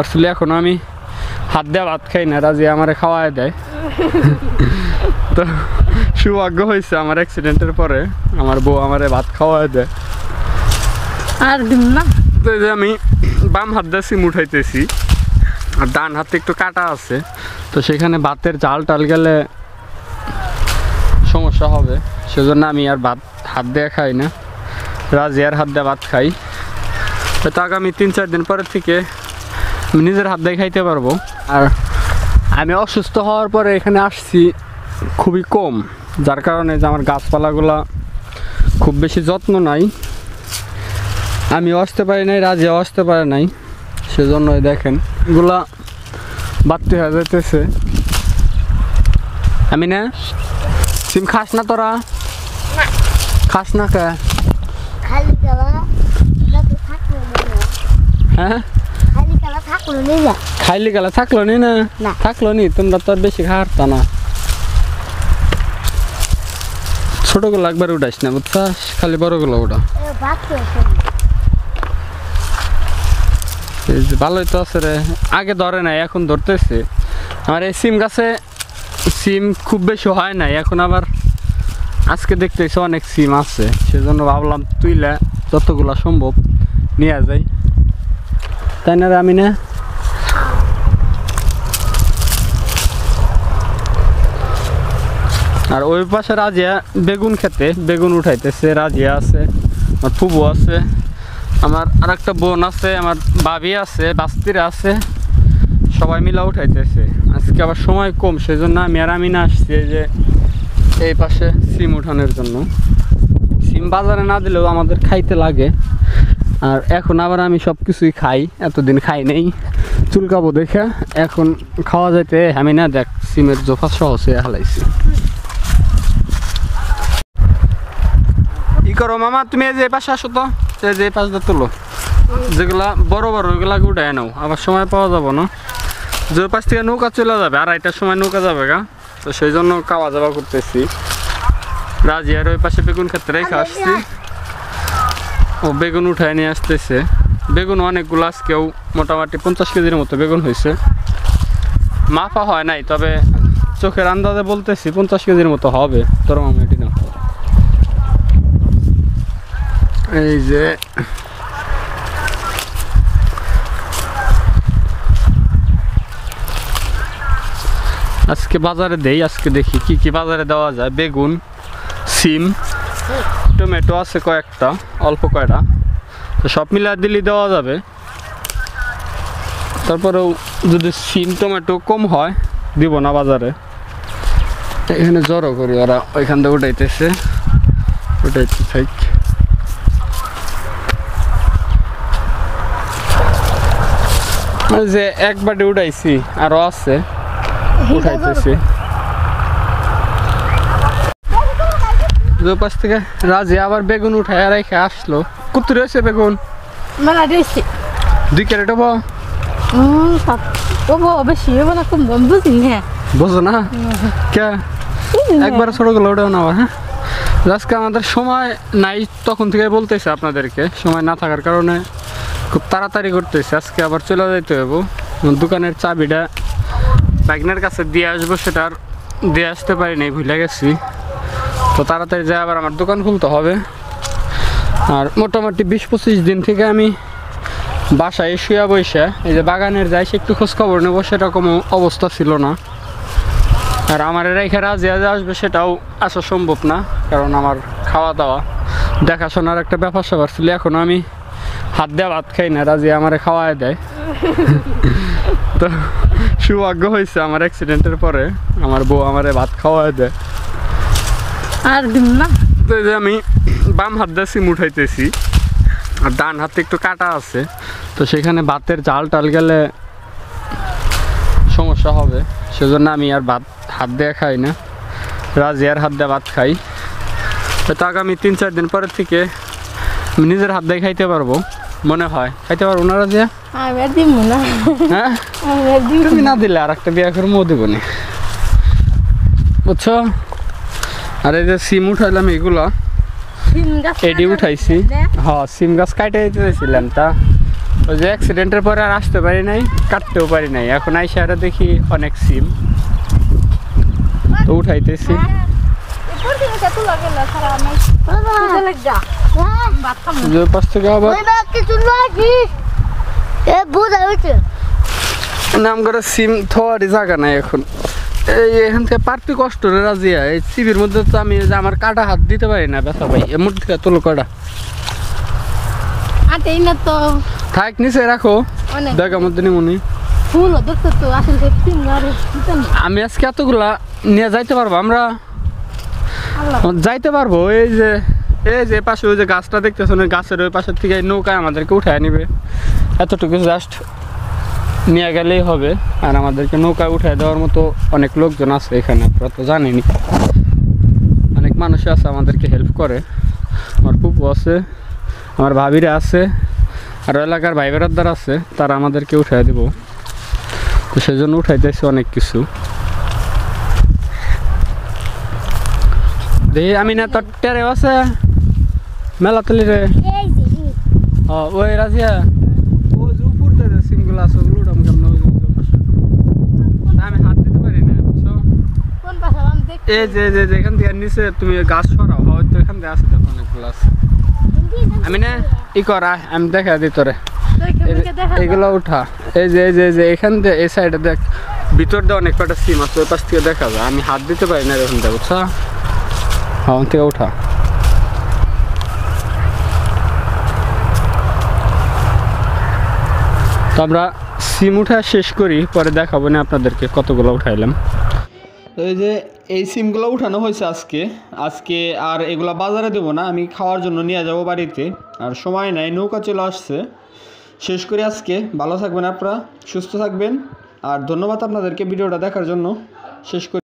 আসলে এখন আমি হাত দিয়ে ভাত খাই না, রাজি আমারে খাওয়ায় দেয়। তো সৌভাগ্য হয়েছে আমার অ্যাক্সিডেন্টের পরে আমার বউ আমারে ভাত খাওয়ায় দেয়। আর দিন না তো এই যে আমি বাম হাত দিয়ে সিম উঠাইতেছি আর ডান হাতে একটু কাটা আছে, তো সেখানে ভাতের জাল টাল গেলে সমস্যা হবে, সেজন্য আমি আর ভাত হাত দিয়ে খাই না, রাজিয়ার হাত দিয়ে ভাত খাই। তো আগামী 3-4 দিন পরের থেকে আমি নিজের হাত দিয়ে খাইতে পারবো। আর আমি অসুস্থ হওয়ার পরে এখানে আসছি খুবই কম, যার কারণে যে আমার গাছপালাগুলা খুব বেশি যত্ন নাই, আমিও আসতে পারি নাই, রাজিয়াও আসতে পারে নাই, সেজন্যই দেখেন এগুলা বাড়তে হয়ে যাইতেছে। আমি না সিম খাস না তোরা? খাস না কে? হ্যাঁ খাইলি গেলা থাকলো নি না? থাকলো নি, তোমরা তো আর বেশি খাওয়ারতা না। ছোটগুলো একবার উঠাইস না বুঝছাস, খালি বড়গুলো ওটা। ভালোই তো আছে রে, আগে ধরে নাই এখন ধরতেছে। আমার এই সিম গাছে সিম খুব বেশি হয় নাই, এখন আবার আজকে দেখতেছি অনেক সিম আছে, সেজন্য ভাবলাম তুইলা যতগুলা সম্ভব নিয়ে যাই, তাই না রে আমি না? আর ওই পাশে রাজিয়া বেগুন খেতে বেগুন উঠাইতেছে, রাজিয়া আছে, আমার ফুবু আছে, আমার আর একটা বোন আছে, আমার ভাবি আছে, বাস্তিরা আছে, সবাই মিলা উঠাইতেছে। আজকে আবার সময় কম, সেজন্য আমি আর আমি না আসছি এই যে এই পাশে সিম উঠানোর জন্য। সিম বাজারে না দিলেও আমাদের খাইতে লাগে, আর এখন আবার আমি সব কিছুই খাই, এতদিন খাই নেই চুলকাবো দেখে, এখন খাওয়া যাইতে আমি না দেখ সিমের জোফা সহ সে হালাইছি। ই করো মামা, তুমি এই যে পাশে আসো তো, এই যে পাশটা তুলো, যেগুলা বড় বড় ওইগুলা উঠায় নাও, আবার সময় পাওয়া যাবো না, যে পাশ থেকে নৌকা চলে যাবে, 2:30টার সময় নৌকা যাবে গা, তো সেই জন্য খাওয়া যাওয়া করতেছি। রাজিয়ার ওই পাশে বেগুন ক্ষেত্রে রেখে আসছি, ও বেগুন উঠায় নিয়ে আসতেছে। বেগুন অনেকগুলো, আজকেও মোটামুটি 50 কেজির মতো বেগুন হয়েছে, মাপা হয় নাই, তবে চোখের আন্দাজে বলতেছি 50 কেজির মতো হবে। তোর মামা এটি না, এই যে আজকে বাজারে দেই, আজকে দেখি কি কি বাজারে দেওয়া যায়। বেগুন, সিম, টমেটো আছে কয়েকটা, অল্প কয়টা, তো সব মিলা দিলে দেওয়া যাবে। তারপরেও যদি সিম টমেটো কম হয় দিব না বাজারে, এখানে জড়ো করি, ওরা ওইখান থেকে উঠাইতেছে, উঠাইতে থাক। যে একবারে উঠাইছি, আরো আছে উঠাইতেছি। পাশ থেকে রাজি আবার বেগুন উঠায় রেখে আসলো। কত রয়েছে বেগুন? 2 ক্যারেট হবো। বেশি না, কম বুঝি না, বুঝো না কে? একবার ছোটগুলো ওটাও না। হ্যাঁ, আজকে আমাদের সময় নাই, তখন থেকে বলতেছে আপনাদেরকে, সময় না থাকার কারণে খুব তাড়াতাড়ি করতেছে। আজকে আবার চলে যাইতে হবো, দোকানের চাবিটা বাইকনের কাছে দিয়ে আসবো, সেটা আর দিয়ে আসতে পারিনি, ভুলে গেছি, তো তাড়াতাড়ি যায় আবার আমার দোকান খুলতে হবে। আর মোটামুটি 20-25 দিন থেকে আমি বাসায় শুয়া বৈশা এই যে বাগানের যাই একটু খোঁজখবর নেবো, সেরকম অবস্থা ছিল না। আর আমার রেখে রাজিয়া যে আসবে সেটাও আসা সম্ভব না, কারণ আমার খাওয়া দাওয়া দেখাশোনার একটা ব্যাপার স্যাপার ছিল। এখন আমি হাত দিয়ে ভাত খাই না, রাজিয়া আমারে খাওয়ায় দেয়। তো সৌভাগ্য হয়েছে আমার অ্যাক্সিডেন্টের পরে আমার বউ আমারে ভাত খাওয়ায় দেয়। আর দিন না তো এই যে আমি বাম হাত দিয়ে সিম উঠাইতেছি আর ডান হাতে একটু কাটা আছে, তো সেখানে ভাতের জাল টাল গেলে সমস্যা হবে, সেজন্য আমি আর ভাত হাত দিয়ে খাই না, রাজিয়ার হাত দিয়ে ভাত খাই। তো আগামী 3-4 দিন পরের থেকে আমি নিজের হাত দিয়ে খাইতে পারবো, মনে হয় খাইতে পারবো না রাজিয়া? হ্যাঁ, তুমি না দিলে আর একটা বিয়ে করে মো দেবো না, বুঝছো? আর এই যে সিম উঠাইলাম, এগুলা এডি উঠাইছি। হ্যাঁ, সিম গাছ কাটে দিতেছিলাম, তা ওই যে অ্যাক্সিডেন্টের পরে আর আসতে পারি নাই, কাটতেও পারি নাই। এখন আইসা আর দেখি অনেক সিম, তো উঠাইতেছি। যে পাশ থেকে আবার নাম করে সিম থোয়ারই জায়গা নাই এখন। এই এখান থেকে পারপি কষ্ট রে রাজিয়া, এই সিবির মধ্যে তো আমি যে আমার কাটা হাত দিতে পারি না, ব্যথা পাই। এর মধ্যে থেকে তোলো কটা থাক, নিচে রাখো, দেখার মধ্যে নিমুনি। আমি আজকে এতগুলা নিয়ে যাইতে পারবো, আমরা যাইতে পারবো। এই যে পাশে ওই যে গাছটা দেখতেছো না, গাছের ওই পাশের থেকে নৌকায় আমাদেরকে উঠায় নিবে। এতটুকু জাস্ট নিয়ে গেলেই হবে। আর আমাদেরকে নৌকায় উঠায় দেওয়ার মতো অনেক লোকজন আছে এখানে, আপনারা তো জানেনই। অনেক মানুষই আছে আমাদেরকে হেল্প করে। আমার ফুপু আছে, আমার ভাবিরা আছে, আর এলাকার ভাই বেড়াদার আছে, তারা আমাদেরকে উঠায় দেবো। তো সেজন্য উঠাইতেছে অনেক কিছু। দেখি আমি না তোর টেরেও আছে মেলা তলি রে। ওই রাজিয়া, ওই যে উপর দিয়ে সিমগুলো আছে, ওগুলো উঠাম কেমন? আমি হাত দিতে পারি না, বুঝছো? এই যে এখান থেকে নিচে তুমি গাছ সরাও, হয়তো এখান থেকে আছে, দেখো অনেকগুলো আছে। আমি না করা, আমি দেখা দিই তোরে। এগুলো উঠা, এই যে এখান থেকে এই সাইডে দেখ, ভিতর দিয়ে অনেক কটা সিম আছে, ওই পাশ থেকে দেখা যায়। আমি হাত দিতে পারি না এরকম, দেখ বুঝছো? হ্যাঁ, থেকে উঠা। তো আমরা সিম উঠা শেষ করি, পরে দেখাবো না আপনাদেরকে কতগুলো উঠাইলাম। এই যে এই সিমগুলো উঠানো হয়েছে আজকে আর এগুলো বাজারে দেবো না, আমি খাওয়ার জন্য নিয়ে যাবো বাড়িতে। আর সময় নাই, নৌকা চলে আসছে। শেষ করি আজকে। ভালো থাকবেন আপনারা, সুস্থ থাকবেন, আর ধন্যবাদ আপনাদেরকে ভিডিওটা দেখার জন্য। শেষ করি।